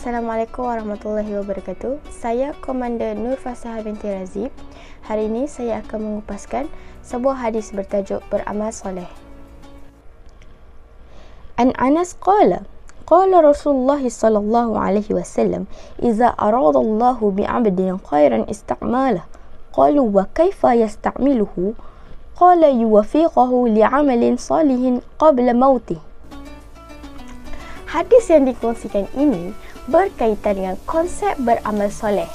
Assalamualaikum warahmatullahi wabarakatuh. Saya Komander Nur Fasihah binti Razib. Hari ini saya akan mengupaskan sebuah hadis bertajuk beramal soleh. An Anas qala Rasulullah sallallahu alaihi wasallam idza arada Allah bi 'abdin khairan ista'malah qalu wa kaifa yasta'miluhu qala yuwaffiquhu li'amalin salihin qabla mautih. Hadis yang dikongsikan ini berkaitan dengan konsep beramal soleh.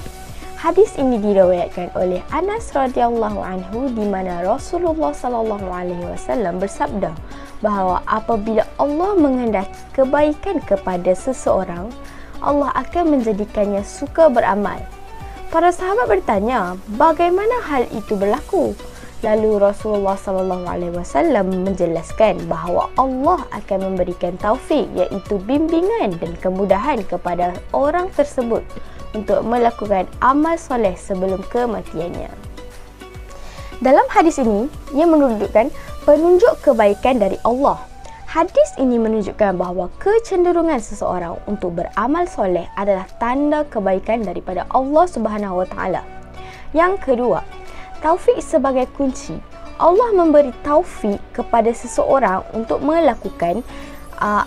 Hadis ini diriwayatkan oleh Anas radhiyallahu anhu di mana Rasulullah sallallahu alaihi wasallam bersabda bahawa apabila Allah menghendaki kebaikan kepada seseorang, Allah akan menjadikannya suka beramal. Para sahabat bertanya, bagaimana hal itu berlaku? Lalu Rasulullah sallallahu alaihi wasallam menjelaskan bahawa Allah akan memberikan taufik, iaitu bimbingan dan kemudahan kepada orang tersebut untuk melakukan amal soleh sebelum kematiannya. Dalam hadis ini, ia menunjukkan penunjuk kebaikan dari Allah. Hadis ini menunjukkan bahawa kecenderungan seseorang untuk beramal soleh adalah tanda kebaikan daripada Allah Subhanahu Wa Taala. Yang kedua, taufik sebagai kunci. Allah memberi taufik kepada seseorang untuk melakukan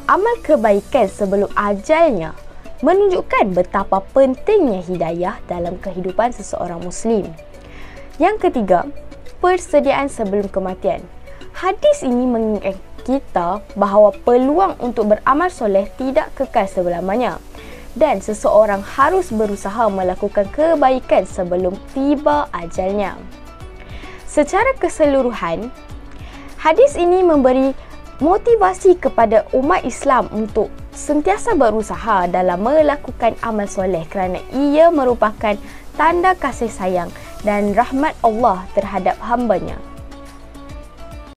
amal kebaikan sebelum ajalnya, menunjukkan betapa pentingnya hidayah dalam kehidupan seseorang Muslim. Yang ketiga, persediaan sebelum kematian. Hadis ini mengingatkan kita bahawa peluang untuk beramal soleh tidak kekal selamanya dan seseorang harus berusaha melakukan kebaikan sebelum tiba ajalnya. Secara keseluruhan, hadis ini memberi motivasi kepada umat Islam untuk sentiasa berusaha dalam melakukan amal soleh kerana ia merupakan tanda kasih sayang dan rahmat Allah terhadap hamba-Nya.